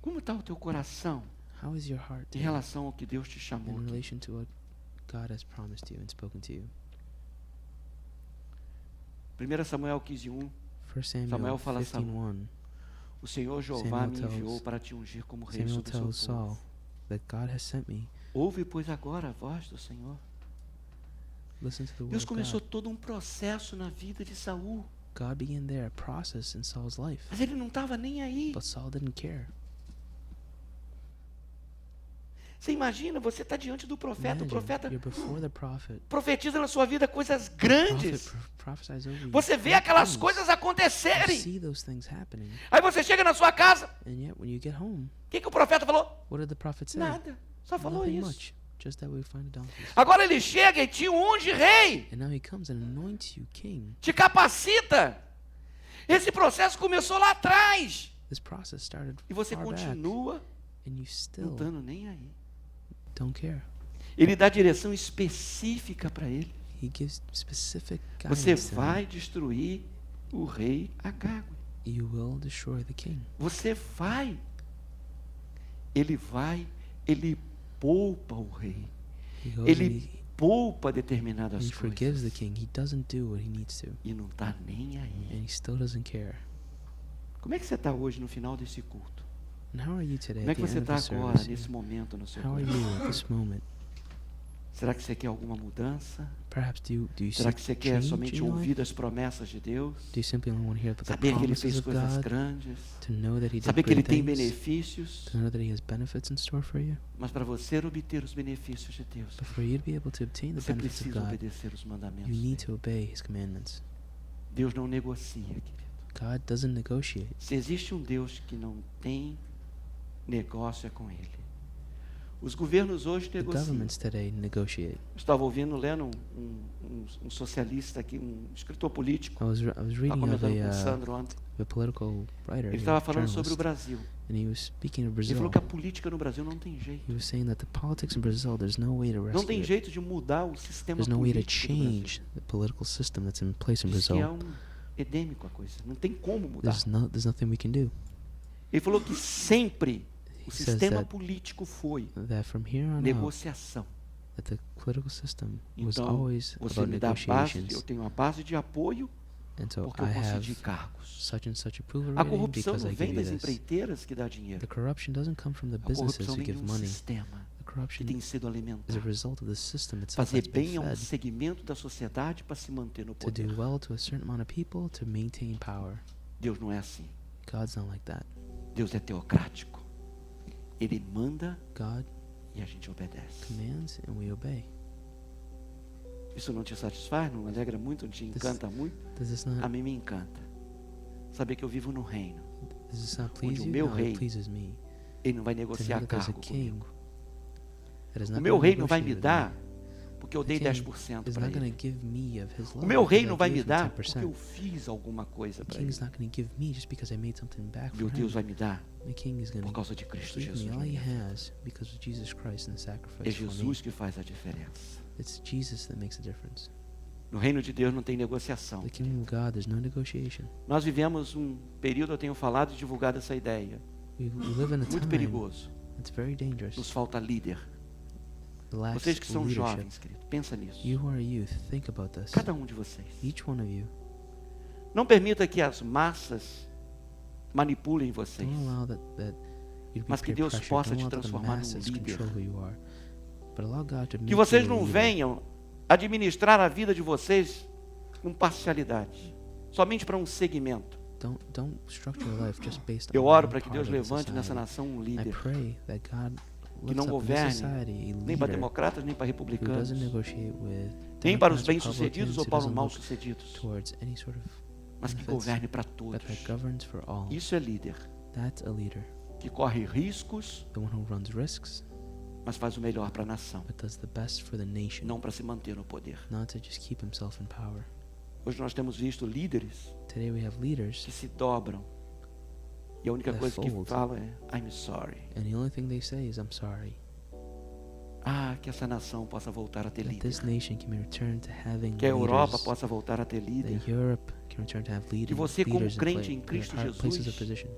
Como está o teu coração How is your heart em today relação ao que Deus te chamou in aqui? relation to what God has promised you and spoken to you? 1 Samuel 15:1, 1 Samuel Samuel fala a 15:1. o Senhor Jeová Samuel me tells- enviou para te ungir como rei Samuel sobre o tells seu Saul povo. that God has sent me. Ouve, pois, agora a voz do Senhor. Listen to the word Deus of começou God. todo um processo na vida de Saul, God began there, a process in Saul's life, mas ele não estava nem aí. but Saul didn't care. Você imagina, você está diante do profeta, o Imagine, profeta you're before the prophet. profetiza na sua vida coisas Prophet grandes. prophesies over you. Você vê great aquelas things. coisas You acontecerem. see those things happening, Aí você chega na sua casa, and yet when you get home, o que o profeta falou? what did the prophet say? Nada, só falou Nothing isso. much, just that we find the donkeys. Agora ele chega e te unge rei, And now he comes and anoints you king. te capacita. Esse processo começou lá atrás. This process started E você far back, continua and you não still estando nem aí. don't care. Ele dá direção específica para ele. He gives specific Você guidance to him. vai destruir o rei Agag. You will destroy the king. Você vai. Ele poupa o rei. He goes and Ele poupa determinadas he forgives the coisas. king. He doesn't do what he needs to, E não está nem aí. and he still doesn't care. Como é que você está hoje no final desse culto? And how are you today Como é at que the você end of está the agora, service? nesse momento, no seu How are coração? you at this moment? Será que você quer alguma mudança? Perhaps do you Será seek que você quer change somente in your ouvir life? as promessas de Deus? Do you simply only want to hear about the Saber que Ele promises fez of coisas God? grandes? To know that he did Saber que Ele great tem things? benefícios? To know that he has benefits in store for you? Mas para você obter os benefícios de Deus, But for you to be able to obtain the você benefits of precisa God, obedecer os you mandamentos need dele. to obey his commandments. Deus não negocia, querido. God doesn't negotiate. Se existe um Deus que não tem negócio é com Ele. Os governos hoje The negociam. governments today negotiate. Estava lendo um socialista aqui, um escritor político. I was Estava reading of comentando com o a Sandro ontem. political writer, Ele here, estava falando sobre o journalist, Brasil. and he was speaking of Ele Brazil. falou que a política no Brasil não tem jeito. He was saying that the politics in Brazil, there's no way to Não rescue tem it. jeito de mudar o sistema There's no way to político do Brasil. change the political system that's in place in Diz que é Brazil. endêmico a coisa. Não tem como mudar. There's nothing we can do. Ele falou que sempre o He says sistema that- político foi That from here on out, negociação. that the political system was Então, always você about me dá base, eu negotiations. tenho uma base de apoio And so porque I eu have concedi cargos. such and such approval A rating corrupção because não I vem give you das this. empreiteiras que dá dinheiro. The corruption doesn't come from the A businesses corrupção who vem de give um money. sistema The que corruption tem sido is a alimentado. result of the system itself Fazer that's been bem a um fed segmento da sociedade para se manter no to do poder. well to a certain amount of people to maintain power. Deus não é assim. God's not like that. Deus é teocrático. Ele manda God e a gente obedece. commands and we obey. Isso não te satisfaz? Não alegra muito? Não te encanta muito? Does this A not mim me encanta. Saber que eu vivo no reino. does this not please o you? meu No, rei it pleases me. Ele não vai To know negociar that there's a cargo king comigo. that is O not meu going rei to não vai me negotiate with dar me. porque eu The dei king 10% is para not going ele. to give me of his O love meu rei because não I vai me gave him dar porque 10%. eu fiz alguma coisa The para king ele. is not going to give me just because I made something back Meu for Deus him. vai me dar The king is going por to causa de Cristo give Jesus. me all na he minha vida. has because of Jesus Christ and the É sacrifice for me. Jesus que faz a diferença. It's Jesus that makes a difference. No reino de Deus não tem negociação. The kingdom of God, there's no negotiation. Nós vivemos um período, eu tenho falado e divulgado essa ideia, We live in a muito time perigoso. that's very dangerous. Nos falta líder. Lacks Vocês que são leadership. jovens, querido, pensa nisso. You who are youth, think about this. Cada um de vocês. Each one of you. Não permita que as massas manipulem vocês. Don't allow that you be Mas que peer Deus pressured. possa Don't te allow the transformar num masses líder. control who you are. But allow God to make Que vocês you a não leader. venham administrar a vida de vocês com parcialidade, somente para um segmento. Don't structure your life just based Eu on oro one para que part Deus of the levante nessa society. nação um I líder pray that God que não lifts up in governe this society a nem para leader democratas nem para who republicanos, doesn't negotiate with nem para os Democrats, bem-sucedidos Republicans, ou who para os doesn't look mal-sucedidos, towards any sort of mas que benefits, governe para but todos. that governs for all. Isso é líder, That's a leader, que corre riscos, the one who runs risks, mas faz o melhor para a nação, but does the best for the nation, não para se manter no poder. not to just keep himself in power. Hoje nós temos visto líderes Today we have leaders, que se dobram e a única That coisa que fold. falam é I'm sorry. and the only thing they say is, "I'm sorry." Que essa nação possa voltar a ter That this líder, nation can return to having que a Europa leaders. possa voltar a ter líder, That Europe can return to have que você como leaders in crente em Cristo places of Jesus position.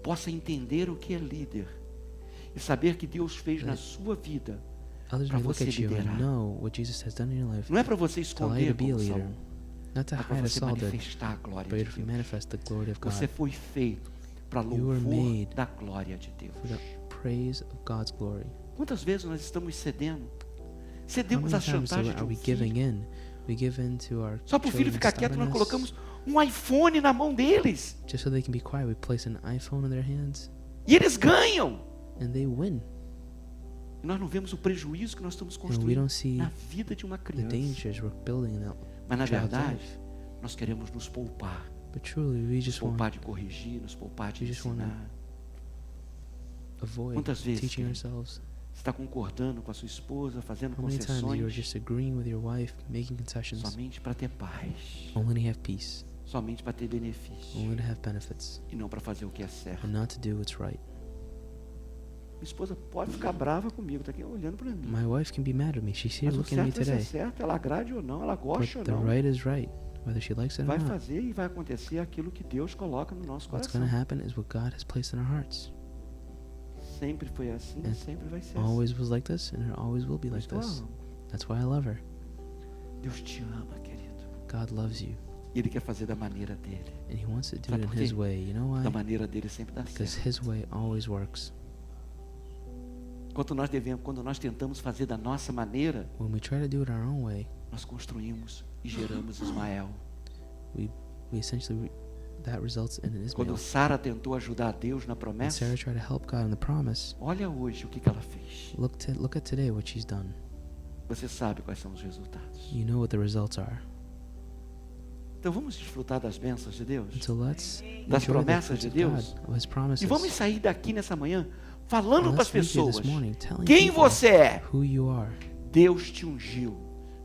possa entender o que é líder e saber que Deus fez na sua vida. Others Pra may look você at you and liderar. know what Jesus has done in your life. Não é para você To allow you esconder to be a como leader, Saul, not to mas para hide as você Saul did, manifestar a glória but de to Deus. manifest the glory of Você God foi feito para You were louvor made da glória de Deus. for the praise of God's glory. Quantas vezes nós estamos cedendo? How Cedemos many à times chantagem de are um we giving filho. in? We give in to our Só para o filho children's ficar quieto, nós stubbornness. colocamos um iPhone na mão deles. Just so they can be quiet, we place an iPhone in their hands E eles ganham. and they win. E nós não vemos o prejuízo que nós estamos And we construindo don't see na vida de uma the criança. dangers we're building in that Mas na child's verdade, life. nós queremos nos poupar. But truly, we Nos just want poupar de corrigir, nos poupar de we just wanna ensinar. avoid Quantas vezes, teaching querido, ourselves. você está concordando com a sua esposa, fazendo How many times you're concessões just agreeing with your wife, making concessions, somente para ter paz, only to have peace, somente para ter benefício only to have benefits, e não para fazer o que é certo. and not to do what's right. Minha esposa pode ficar brava comigo, está aqui olhando para mim. My wife can be mad at me. She's here Mas o looking at me certo vai ser today. certo, ela agrade ou não, ela But goste ou the não. right is right, whether she likes it or Vai not. fazer e vai acontecer aquilo que Deus coloca no nosso What's coração. going to happen is what God has placed in our hearts. Sempre foi assim, And sempre vai ser assim. Always was like this, and it always will be Por like isso eu this. amo. That's why I love her. Deus te ama, querido. God loves you, E Ele quer fazer da maneira dele. and He wants to do Sabe it in por quê? His way. You know Da why? maneira dele sempre dá Because certo. His way always works. Quando nós tentamos fazer da nossa maneira, When we try to do it our own way, nós construímos e geramos Ismael. we essentially that results in an Quando Ismael. Sara tentou ajudar a Deus na When promessa, Sarah tried to help God in the promise, olha hoje o que ela fez. look at today what she's done. Você sabe quais são os resultados. You know what the results are. Então vamos desfrutar das bênçãos de Deus. And so let's Das enjoy the promessas fruits de of Deus. God, of His promises. E vamos sair daqui nessa manhã falando And para as let's leave here pessoas this morning telling quem people você é. who you are. Deus te ungiu.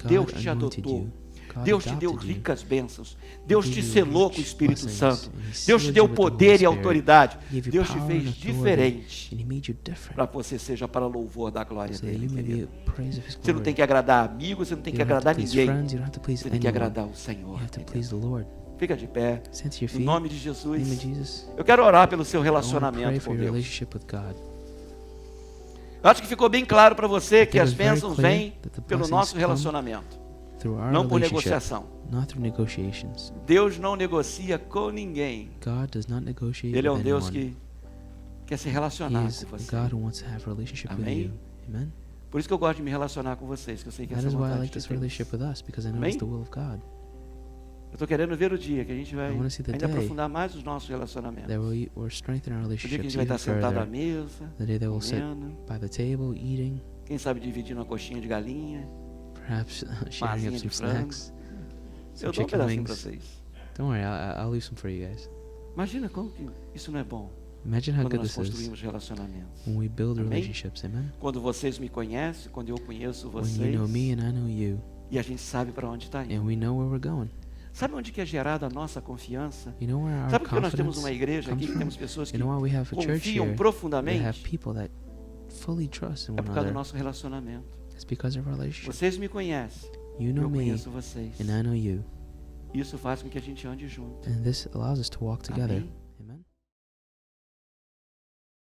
God Deus te anointed adotou. you. God Deus te deu adopted you. ricas bênçãos. Deus He te gave you selou com o rich Espírito blessings, Santo. and He Deus te sealed deu you with the Holy poder e Spirit. autoridade. He gave you Deus te power fez and authority, diferente and He made you different, para que você seja para louvor da glória so that dele, you may be querido. a praise of His Você não glory. tem que agradar amigos, você não tem You que don't have to agradar please ninguém. friends, you don't have to please Você tem que anyone. agradar o You Senhor. have to querido. please the Lord. Fica de pé. Stand to your Em feet. nome de In the name of Jesus. Jesus. Eu quero orar pelo seu I want to pray relacionamento for com your Deus. relationship with God. Eu acho que ficou bem claro para você que It as was very bênçãos clear vêm that the pelo blessings nosso come relacionamento. through our não por relationship, negociação. not through negotiations. Deus não negocia com ninguém. God does not negotiate Ele é with um Deus anyone. que quer se He relacionar is com você. God who wants to have a relationship with Amém? you. Amen. Por isso que eu gosto de me relacionar com vocês, que eu sei que That essa é is a why I vontade like de this Deus. relationship with us, because I know Amém? it's the will of God. Eu estou querendo ver o dia que a gente vai I wanna see the ainda day aprofundar mais os nossos relacionamentos. That we're strengthening our O dia que a relationships gente vai estar even sentado à further. mesa, The day that we'll sit comendo, by the table, eating, quem sabe dividindo uma coxinha de galinha. perhaps sharing up Masinha de some frango. snacks, Eu some dou um chicken pedacinho para wings. vocês. Don't worry, I'll leave some for you guys. Imagina como que isso não é bom Imagine how quando good nós this is construímos relacionamentos. when we build Amém? relationships. Amen. Quando vocês me conhecem, quando eu conheço When vocês, you know me and I know you, e a gente sabe para onde está indo. and we know where we're going. Sabe onde que é gerada a nossa confiança? You know where our Sabe por que nós temos confidence uma igreja aqui comes que from? temos pessoas que You know why we have a church confiam here that have profundamente? people that fully trust in É one por causa do another? nosso relacionamento. It's because of our relationship. Vocês me conhecem, You know eu me, conheço vocês. and I know you. Isso faz com que a gente ande junto. And this allows us to walk together. Amém?